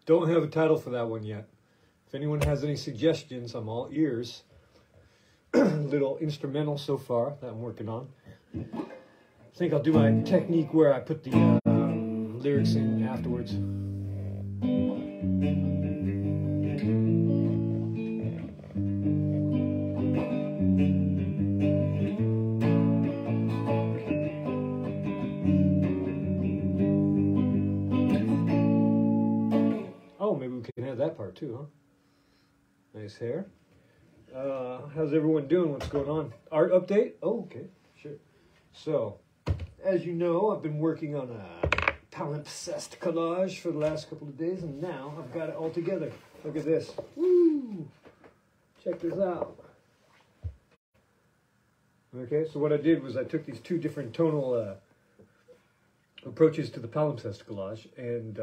Don't have a title for that one yet. If anyone has any suggestions, I'm all ears. Little instrumental so far that I'm working on. I think I'll do my technique where I put the lyrics in afterwards. Oh, maybe we can have that part too, huh? Nice hair. How's everyone doing? What's going on? Art update? Oh, okay, sure. So, as you know, I've been working on a Palimpsest collage for the last couple of days, and now I've got it all together. Look at this. Woo! Check this out. Okay, so what I did was I took these two different tonal approaches to the Palimpsest collage and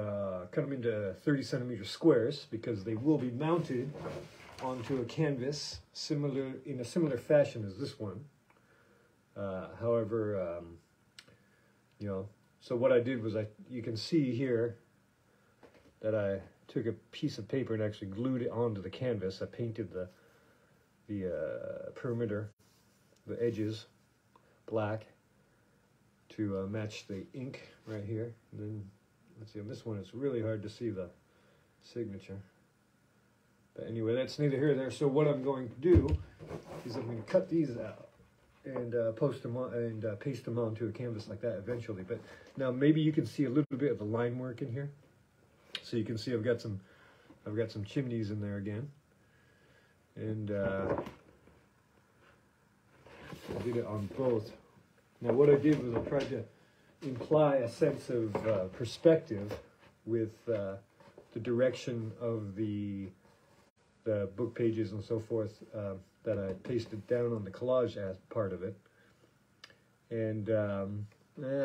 cut them into 30 centimeter squares because they will be mounted onto a canvas in a similar fashion as this one. However, you know, so what I did was you can see here that I took a piece of paper and actually glued it onto the canvas. I painted the perimeter, the edges, black to match the ink right here. And then let's see, on this one it's really hard to see the signature. But anyway, that's neither here nor there. So what I'm going to do is I'm going to cut these out and post them on and paste them onto a canvas like that eventually. But now maybe you can see a little bit of the line work in here. So you can see I've got some chimneys in there again, and I did it on both. Now what I did was I tried to imply a sense of perspective with the direction of the book pages and so forth that I pasted down on the collage as part of it. And I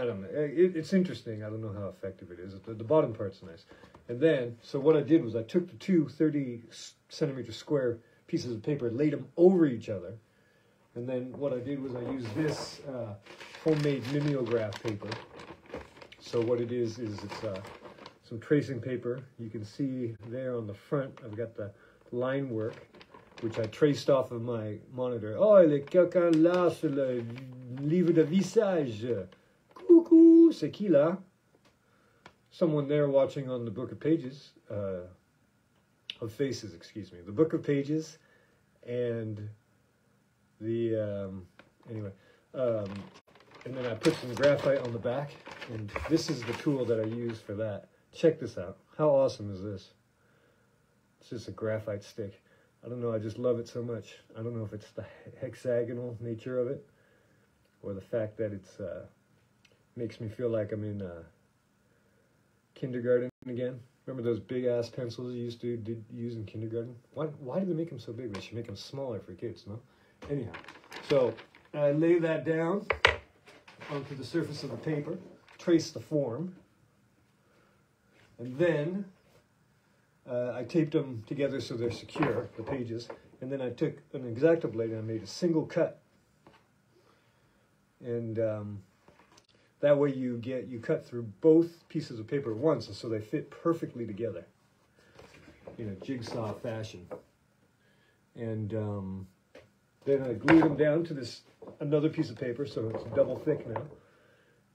don't know, it's interesting. I don't know how effective it is. The bottom part's nice. And then, so what I did was I took the two 30 centimeter square pieces of paper, laid them over each other. And then what I did was I used this homemade mimeograph paper. So what it is it's some tracing paper. You can see there on the front, I've got the line work, which I traced off of my monitor. Oh, il y a quelqu'un là sur le livre de visage. Coucou, c'est qui là? Someone there watching on the book of pages, of faces, excuse me. The book of pages and the, anyway. And then I put some graphite on the back, and this is the tool that I use for that. Check this out. How awesome is this? It's just a graphite stick. I don't know, I just love it so much. I don't know if it's the hexagonal nature of it or the fact that it's makes me feel like I'm in kindergarten again. Remember those big ass pencils you used to use in kindergarten? Why do they make them so big? They should make them smaller for kids, no? Anyhow, so I lay that down onto the surface of the paper, trace the form, and then I taped them together so they're secure, the pages, and then I took an X-Acto blade and I made a single cut. And that way you cut through both pieces of paper at once, so they fit perfectly together in a jigsaw fashion. And then I glued them down to another piece of paper, so it's double thick now.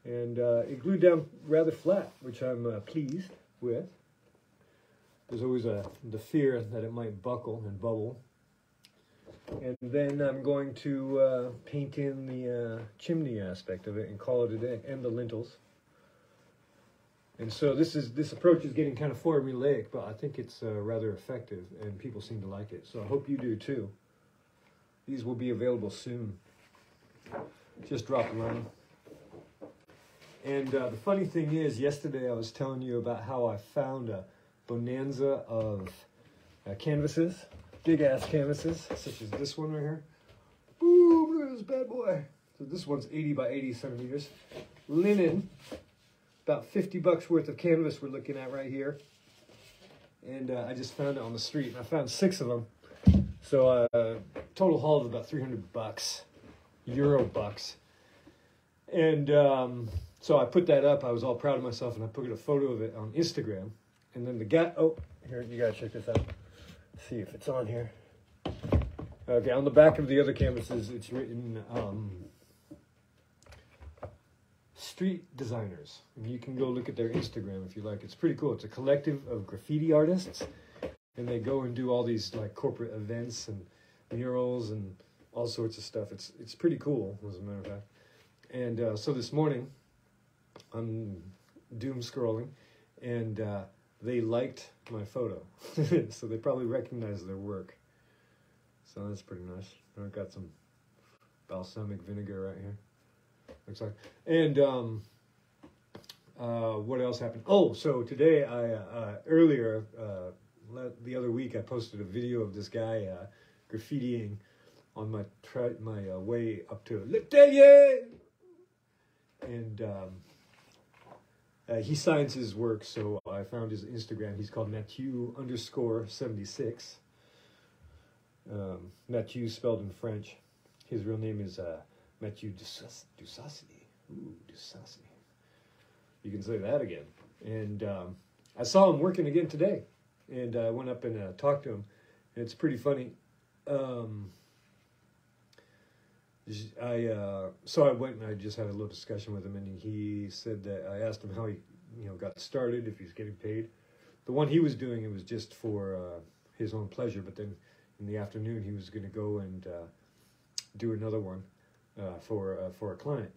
And it glued down rather flat, which I'm pleased with. There's always the fear that it might buckle and bubble. And then I'm going to paint in the chimney aspect of it and call it a day, and the lintels. And so this approach is getting kind of formulaic, but I think it's rather effective, and people seem to like it. So I hope you do too. These will be available soon. Just drop a line. And the funny thing is, yesterday I was telling you about how I found a bonanza of canvases, big ass canvases, such as this one right here. Boom, look at this bad boy. So this one's 80 by 80 centimeters. Linen, about $50 worth of canvas we're looking at right here. And I just found it on the street, and I found 6 of them. So total haul of about $300, Euro bucks. And so I put that up. I was all proud of myself, and I put a photo of it on Instagram. And then the guy, oh, here, you gotta check this out. See if it's on here. Okay, on the back of the other canvases, it's written street designers. And you can go look at their Instagram if you like. It's pretty cool. It's a collective of graffiti artists. And they go and do all these like corporate events and murals and all sorts of stuff. It's pretty cool, as a matter of fact. And so this morning, I'm doom scrolling, and they liked my photo. So they probably recognize their work. So that's pretty nice. I've got some balsamic vinegar right here. Looks like. And what else happened? Oh, so today earlier the other week I posted a video of this guy graffitiing on my way up to L'Atelier, and he signs his work. So I found his Instagram. He's called Mathieu_76. Mathieu spelled in French. His real name is Mathieu Dussassi. Ooh, Dussassi. You can say that again. And I saw him working again today. And I went up and talked to him. And it's pretty funny. So I went and I just had a little discussion with him. And he said that I asked him how he got started, if he's getting paid. The one he was doing, it was just for his own pleasure. But then in the afternoon, he was going to go and do another one for a client.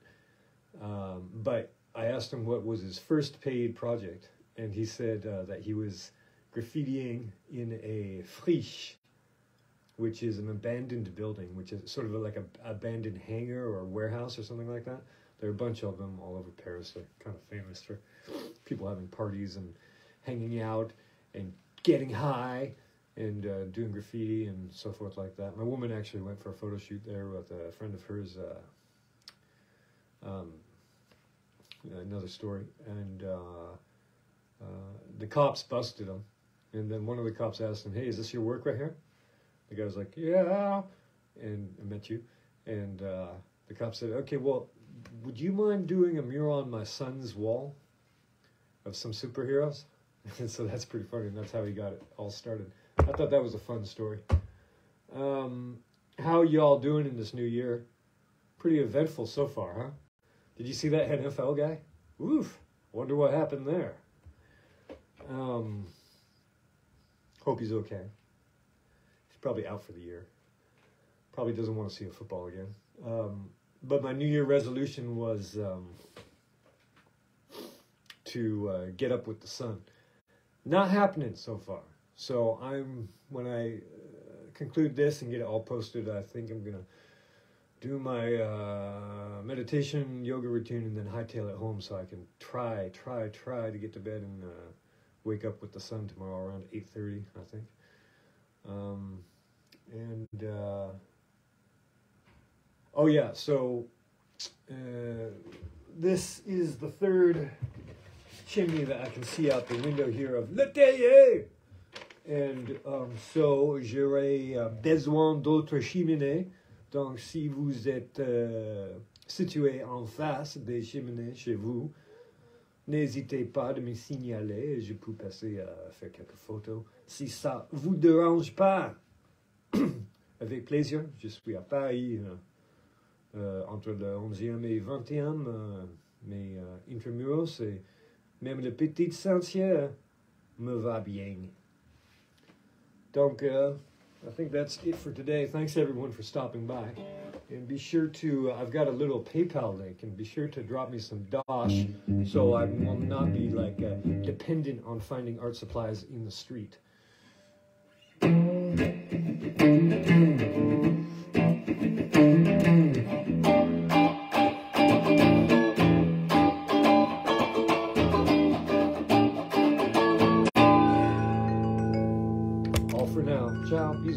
But I asked him what was his first paid project, and he said that he was graffitiing in a friche, which is an abandoned building, which is sort of like an abandoned hangar or warehouse or something like that. There are a bunch of them all over Paris. They're kind of famous for people having parties and hanging out and getting high and doing graffiti and so forth like that. My woman actually went for a photo shoot there with a friend of hers, another story. And the cops busted him. And then one of the cops asked him, "Hey, is this your work right here?" The guy was like, "Yeah." And I met you. And the cop said, "Okay, well, would you mind doing a mural on my son's wall of some superheroes?" And so that's pretty funny. And that's how he got it all started. I thought that was a fun story. How y'all doing in this new year? Pretty eventful so far, huh? Did you see that NFL guy? Oof. Wonder what happened there. Hope he's okay. He's probably out for the year. Probably doesn't want to see a football again. But my New Year resolution was to get up with the sun. Not happening so far. So when I conclude this and get it all posted, I think I'm gonna do my meditation, yoga routine, and then hightail it home so I can try to get to bed and wake up with the sun tomorrow around 8:30, I think. Oh yeah, so this is the third chimney that I can see out the window here of L'Atelier. And so j'aurais besoin d'autres cheminées. Donc si vous êtes situé en face des cheminées chez vous, n'hésitez pas de me signaler. Je peux passer à faire quelques photos. Si ça vous dérange pas, avec plaisir. Je suis à Paris entre le 11e et 20e. Mais intramuros et même le petit sentier me va bien. Donc, I think that's it for today. Thanks everyone for stopping by. And be sure to, I've got a little PayPal link, and be sure to drop me some dosh so I will not be like dependent on finding art supplies in the street. All for now. Ciao. Peace.